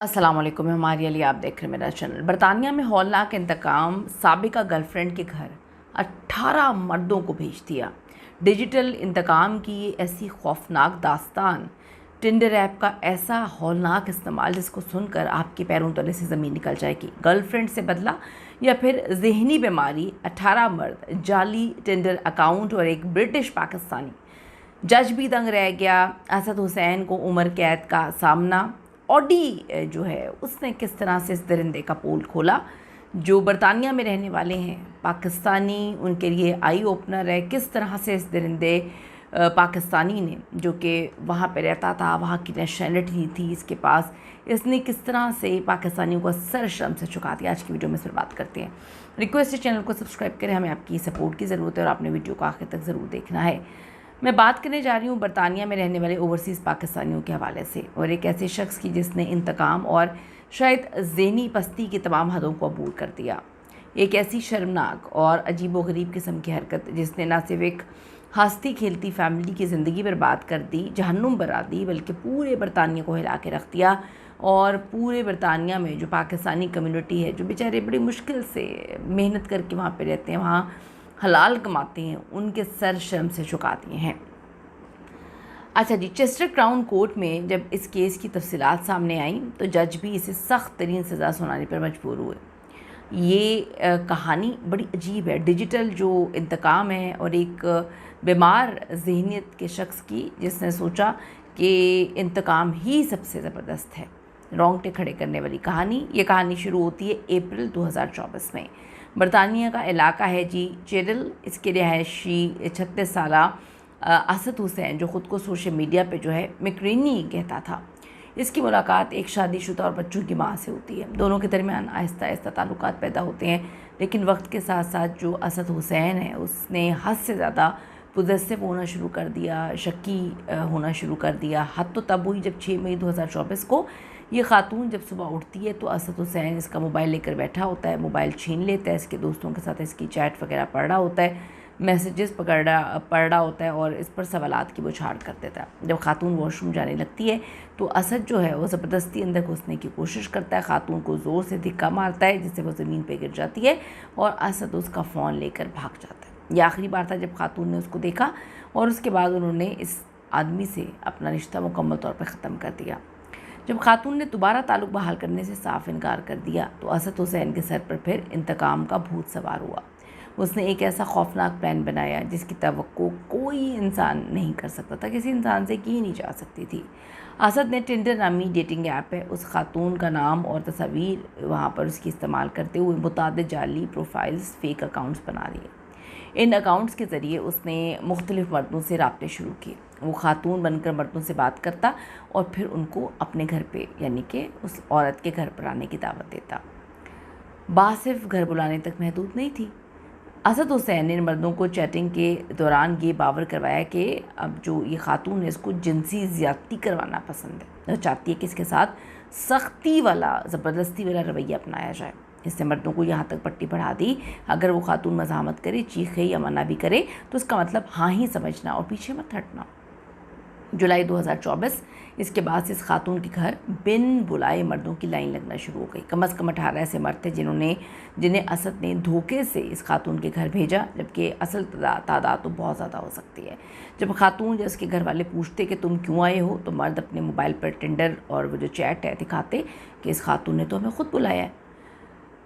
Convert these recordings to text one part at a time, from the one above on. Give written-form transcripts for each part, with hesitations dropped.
अस्सलाम वालेकुम, मैं हमारी अली, आप देख रहे हैं मेरा चैनल। बरतानिया में हौलनाक इंतकाम, साबिका गर्लफ्रेंड के घर 18 मर्दों को भेज दिया। डिजिटल इंतकाम की ये ऐसी खौफनाक दास्तान, टिंडर ऐप का ऐसा हौलनाक इस्तेमाल जिसको सुनकर आपके पैरों तले से ज़मीन निकल जाएगी। गर्लफ्रेंड से बदला या फिर जहनी बीमारी, 18 मर्द, जाली टिंडर अकाउंट और एक ब्रिटिश पाकिस्तानी। जज भी दंग रह गया। असद हुसैन को उम्र कैद का सामना। ऑडी जो है उसने किस तरह से इस दरिंदे का पोल खोला। जो बरतानिया में रहने वाले हैं पाकिस्तानी, उनके लिए आई ओपनर है किस तरह से इस दरिंदे पाकिस्तानी ने, जो कि वहाँ पे रहता था, वहाँ की नेशनलिटी थी इसके पास, इसने किस तरह से पाकिस्तानियों को सर शर्म से चुका दिया। आज की वीडियो में इस पर बात करते हैं। रिक्वेस्ट है चैनल को सब्सक्राइब करें, हमें आपकी सपोर्ट की ज़रूरत है और आपने वीडियो को आखिर तक ज़रूर देखना है। मैं बात करने जा रही हूँ बरतानिया में रहने वाले ओवरसीज़ पाकिस्तानियों के हवाले से और एक ऐसे शख्स की जिसने इंतकाम और शायद ज़हनी पस्ती की तमाम हदों को अबूर कर दिया। एक ऐसी शर्मनाक और अजीब व गरीब किस्म की हरकत जिसने ना सिर्फ एक हंसती खेलती फैमिली की ज़िंदगी बर्बाद कर दी, जहन्नुम बना दी, बल्कि पूरे बरतानिया को हिला के रख दिया। और पूरे बरतानिया में जो पाकिस्तानी कम्युनिटी है, जो बेचारे बड़ी मुश्किल से मेहनत करके वहाँ पे रहते हैं, वहाँ हलाल कमाते हैं, उनके सर शर्म से झुका दिए हैं। अच्छा जी, चेस्टर क्राउन कोर्ट में जब इस केस की तफसीलात सामने आई तो जज भी इसे सख्त तरीन सज़ा सुनाने पर मजबूर हुए। ये कहानी बड़ी अजीब है। डिजिटल जो इंतकाम है और एक बीमार जहनीत के शख्स की जिसने सोचा कि इंतकाम ही सबसे ज़बरदस्त है, रोंगटे खड़े करने वाली कहानी। ये कहानी शुरू होती है अप्रैल 2024 में। बरतानिया का इलाका है जी चेडल। इसके रिहायशी 36 साला असद हुसैन, जो ख़ुद को सोशल मीडिया पे जो है मैक्रीनी कहता था, इसकी मुलाकात एक शादीशुदा और बच्चों की माँ से होती है। दोनों के दरमियान आहिस्ता आहिस्ता ताल्लुकात पैदा होते हैं, लेकिन वक्त के साथ साथ जो असद हुसैन है उसने हद से ज़्यादा पोजेसिव होना शुरू कर दिया, शक्की होना शुरू कर दिया। हद तो तब हुई जब 6 मई 2024 को ये खातून जब सुबह उठती है तो असद हुसैन इसका मोबाइल लेकर बैठा होता है, मोबाइल छीन लेता है, इसके दोस्तों के साथ इसकी चैट वगैरह पढ़ रहा होता है, मैसेजेस पढ़ रहा होता है और इस पर सवालात की बौछार कर देता है। जब खातून वॉशरूम जाने लगती है तो असद जो है वो ज़बरदस्ती अंदर घुसने की कोशिश करता है, खातून को ज़ोर से धिक्का मारता है जिससे वो ज़मीन पे गिर जाती है और असद उसका फ़ोन लेकर भाग जाता है। यह आखिरी बार था जब खातून ने उसको देखा और उसके बाद उन्होंने इस आदमी से अपना रिश्ता मुकम्मल तौर पर ख़त्म कर दिया। जब खातून ने दोबारा ताल्लुक़ बहाल करने से साफ इनकार कर दिया तो असद हुसैन के सर पर फिर इंतकाम का भूत सवार हुआ। उसने एक ऐसा खौफनाक प्लान बनाया जिसकी तवक्को कोई इंसान नहीं कर सकता था, किसी इंसान से की नहीं जा सकती थी। असद ने टिंडर नामी डेटिंग ऐप है, उस खातून का नाम और तस्वीर वहाँ पर उसकी इस्तेमाल करते हुए मुतादिद जाली प्रोफाइल्स, फेक अकाउंट्स बना लिए। इन अकाउंट्स के ज़रिए उसने मुख्तलिफ़ मर्दों से रब्ते शुरू किए। वो खातून बनकर मर्दों से बात करता और फिर उनको अपने घर पे, यानी कि उस औरत के घर पर आने की दावत देता। बात सिर्फ घर बुलाने तक महदूद नहीं थी। असद हुसैन ने इन मर्दों को चैटिंग के दौरान ये बावर करवाया कि अब जो ये खातून है इसको जिनसी ज़्यादती करवाना पसंद है, चाहती है कि इसके साथ सख्ती वाला, ज़बरदस्ती वाला रवैया अपनाया जाए। इससे मर्दों को यहाँ तक पट्टी पढ़ा दी, अगर वो खातून मज़ाहमत करे, चीखे या मना भी करे तो उसका मतलब हाँ ही समझना और पीछे मत हटना। जुलाई 2024 इसके बाद से इस खातून के घर बिन बुलाए मर्दों की लाइन लगना शुरू हो गई। कम से कम 18 ऐसे मर्द थे जिन्हें असद ने धोखे से इस खातून के घर भेजा, जबकि असल तादाद तो बहुत ज़्यादा हो सकती है। जब खातून या उसके घर वाले पूछते कि तुम क्यों आए हो तो मर्द अपने मोबाइल पर टिंडर और वो जो चैट है दिखाते कि इस खातून ने तो हमें ख़ुद बुलाया है।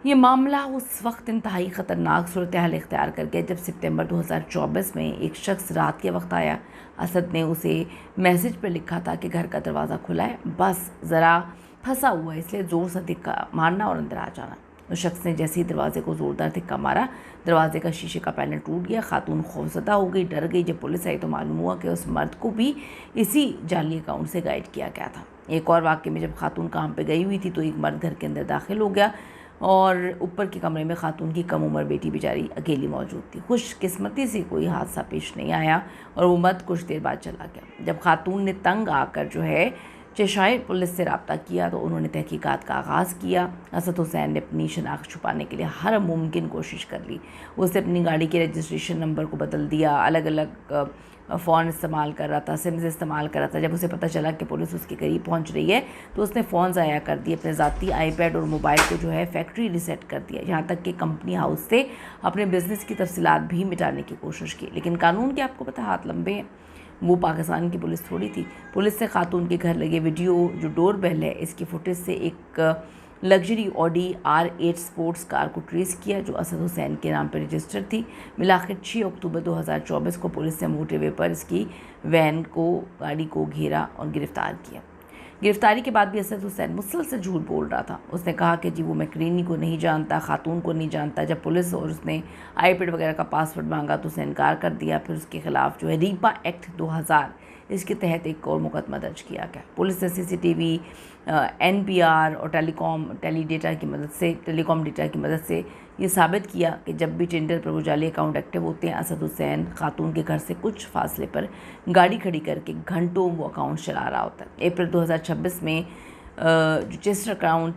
ये मामला उस वक्त इंतहाई ख़तरनाक सूरत हाल इख्तियार कर गया जब सितंबर 2024 में एक शख्स रात के वक्त आया। असद ने उसे मैसेज पर लिखा था कि घर का दरवाज़ा खुला है, बस ज़रा फंसा हुआ है इसलिए ज़ोर से धिक्का मारना और अंदर आ जाना। उस शख्स ने जैसे ही दरवाजे को ज़ोरदार धिक्का मारा, दरवाजे का शीशे का पैनल टूट गया। खातून खौफज़दा हो गई, डर गई। जब पुलिस आई तो मालूम हुआ कि उस मर्द को भी इसी जाली अकाउंट से गाइड किया गया था। एक और वाक़े में जब खातून काम पर गई हुई थी तो एक मर्द घर के अंदर दाखिल हो गया और ऊपर के कमरे में खातून की कम उम्र बेटी बेचारी अकेली मौजूद थी। खुशकिस्मती से कोई हादसा पेश नहीं आया और वो मर्द कुछ देर बाद चला गया। जब खातून ने तंग आकर जो है चेशायर पुलिस से रब्ता किया तो उन्होंने तहकीकात का आगाज़ किया। असद हुसैन ने अपनी शनाख्त छुपाने के लिए हर मुमकिन कोशिश कर ली। उसने अपनी गाड़ी के रजिस्ट्रेशन नंबर को बदल दिया, अलग अलग फ़ोन इस्तेमाल कर रहा था, सिम्स इस्तेमाल कर रहा था। जब उसे पता चला कि पुलिस उसके करीब पहुंच रही है तो उसने फ़ोन ज़ाया कर दिए, अपने ज़ाती आईपैड और मोबाइल को जो है फैक्ट्री रीसेट कर दिया, यहाँ तक कि कंपनी हाउस से अपने बिज़नेस की तफसीलात भी मिटाने की कोशिश की। लेकिन कानून के आपको पता हाथ लंबे हैं। वो पाकिस्तान की पुलिस थोड़ी थी। पुलिस से खातून के घर लगे वीडियो जो डोर बेल है इसकी फुटेज से एक luxury Audi R8 sports car को ट्रेस किया जो असद हुसैन के नाम पर रजिस्टर थी। मिलाकर 6 अक्टूबर 2024 को पुलिस ने मोटरवे पर इसकी गाड़ी को घेरा और गिरफ्तार किया। गिरफ्तारी के बाद भी असद हुसैन मुसलसल झूठ बोल रहा था। उसने कहा कि जी वो मैक्रीनी को नहीं जानता, खातून को नहीं जानता। जब पुलिस और उसने आईपैड वगैरह का पासवर्ड मांगा तो उसने इनकार कर दिया। फिर उसके खिलाफ जो है रीपा एक्ट 2000 इसके तहत एक और मुकदमा दर्ज किया गया। पुलिस ने CCTV, NPR और टेलीकॉम डेटा की मदद से ये साबित किया कि जब भी टिंडर पर वो जाली अकाउंट एक्टिव होते हैं, असद हुसैन खातून के घर से कुछ फासले पर गाड़ी खड़ी करके घंटों वो अकाउंट चला रहा होता है। अप्रैल 2026 में जो चेस्टर क्राउन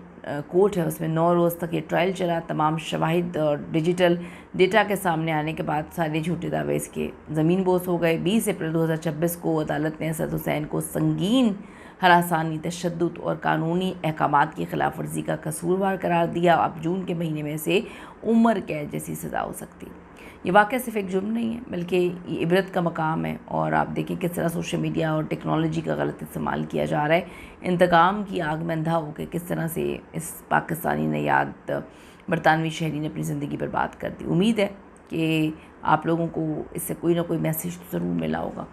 कोर्ट है उसमें 9 रोज़ तक ये ट्रायल चला। तमाम शवाहिद और डिजिटल डेटा के सामने आने के बाद सारे झूठे दावे इसके ज़मीन बोस हो गए। 20 अप्रैल 2026 को अदालत ने असद हुसैन को संगीन हरासानी, तशद्दुद और कानूनी अहकामात की खिलाफ वर्जी का कसूरवार करार दिया। अब जून के महीने में से उम्र कैद जैसी सज़ा हो सकती है। ये वाक़या सिर्फ एक जुर्म नहीं है बल्कि ये इबरत का मकाम है। और आप देखें किस तरह सोशल मीडिया और टेक्नोलॉजी का गलत इस्तेमाल किया जा रहा है। इंतकाम की आग में अंधा होकर किस तरह से इस पाकिस्तानी नयाद बरतानवी शहरी ने अपनी ज़िंदगी बर्बाद कर दी। उम्मीद है कि आप लोगों को इससे कोई ना कोई मैसेज ज़रूर मिला होगा।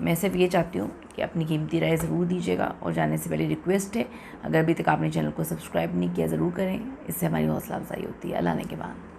मैं सिर्फ ये चाहती हूँ कि अपनी कीमती राय ज़रूर दीजिएगा। और जाने से पहले रिक्वेस्ट है, अगर अभी तक आपने चैनल को सब्सक्राइब नहीं किया ज़रूर करें, इससे हमारी हौसला अफजाई होती है। अल्लाह ने के बाद।